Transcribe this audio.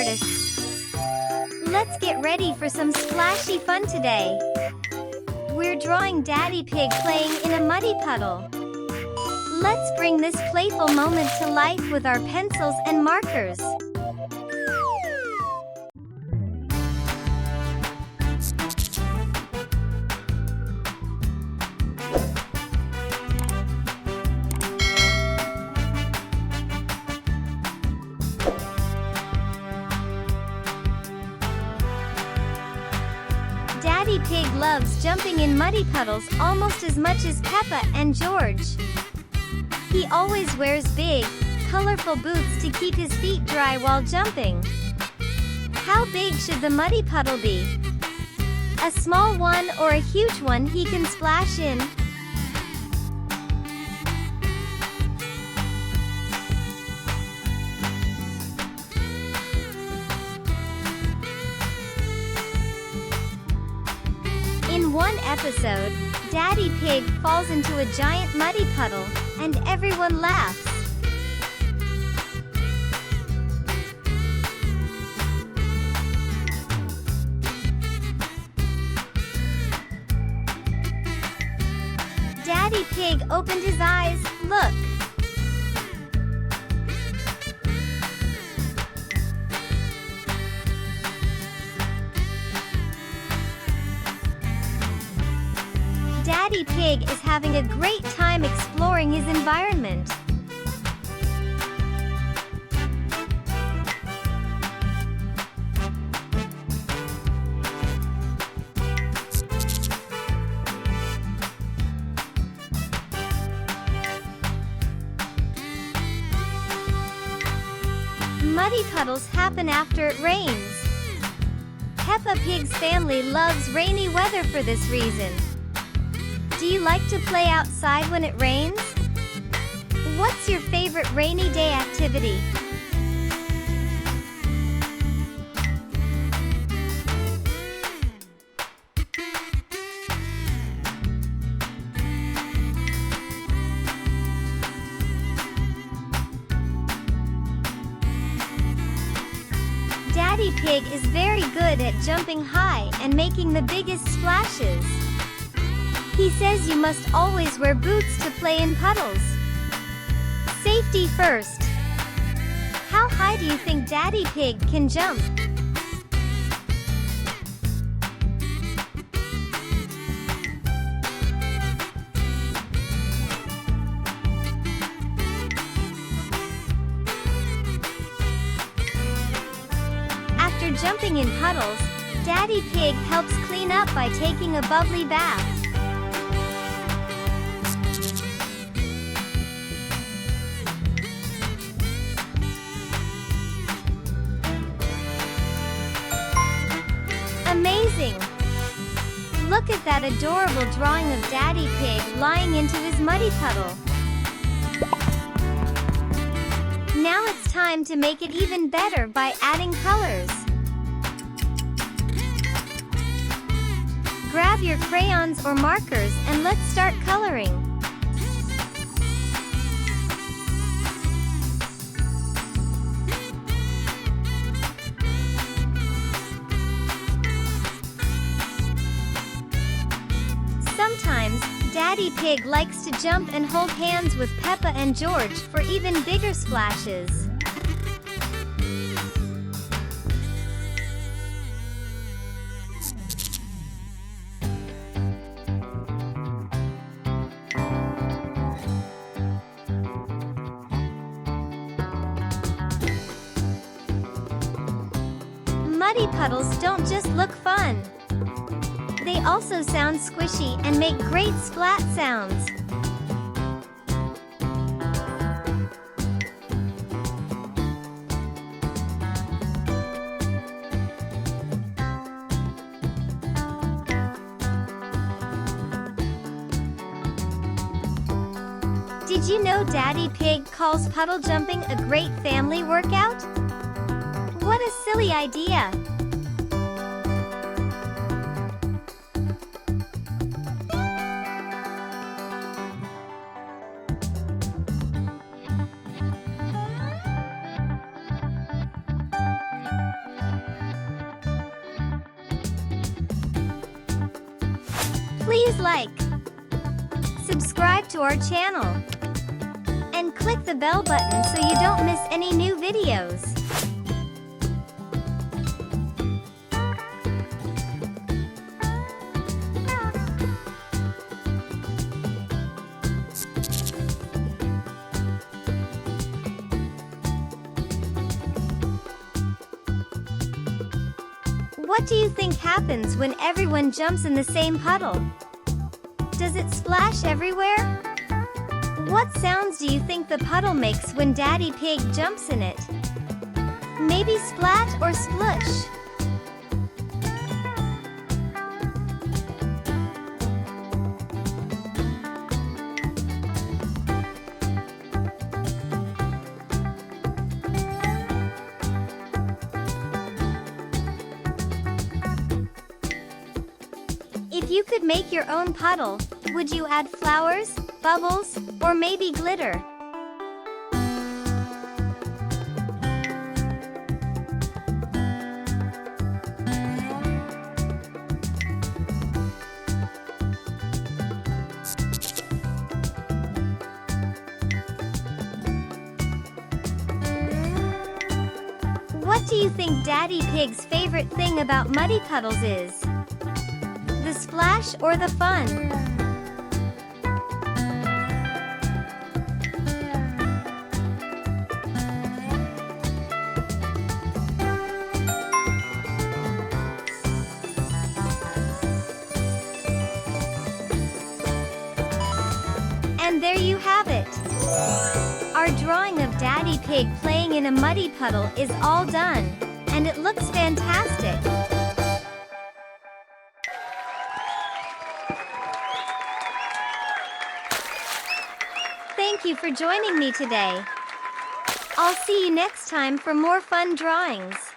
artists. Let's get ready for some splashy fun today. We're drawing Daddy Pig playing in a muddy puddle. Let's bring this playful moment to life with our pencils and markers. Daddy Pig loves jumping in muddy puddles almost as much as Peppa and George. He always wears big, colorful boots to keep his feet dry while jumping. How big should the muddy puddle be? A small one or a huge one he can splash in? In one episode, Daddy Pig falls into a giant muddy puddle, and everyone laughs. Daddy Pig opened his eyes. Look! Daddy Pig is having a great time exploring his environment. Muddy puddles happen after it rains. Peppa Pig's family loves rainy weather for this reason. Do you like to play outside when it rains? What's your favorite rainy day activity? Daddy Pig is very good at jumping high and making the biggest splashes. He says you must always wear boots to play in puddles. Safety first. How high do you think Daddy Pig can jump? After jumping in puddles, Daddy Pig helps clean up by taking a bubbly bath. Amazing! Look at that adorable drawing of Daddy Pig lying into his muddy puddle. Now it's time to make it even better by adding colors. Grab your crayons or markers and let's start coloring. Sometimes, Daddy Pig likes to jump and hold hands with Peppa and George for even bigger splashes. Muddy puddles don't just look fun. They also sound squishy and make great splat sounds. Did you know Daddy Pig calls puddle jumping a great family workout? What a silly idea! Please like, subscribe to our channel, and click the bell button so you don't miss any new videos. What do you think happens when everyone jumps in the same puddle? Does it splash everywhere? What sounds do you think the puddle makes when Daddy Pig jumps in it? Maybe splat or splush? If you could make your own puddle, would you add flowers, bubbles, or maybe glitter? What do you think Daddy Pig's favorite thing about Muddy Puddles is? The splash or the fun? And there you have it. Our drawing of Daddy Pig playing in a muddy puddle is all done, and it looks fantastic. Thank you for joining me today. I'll see you next time for more fun drawings.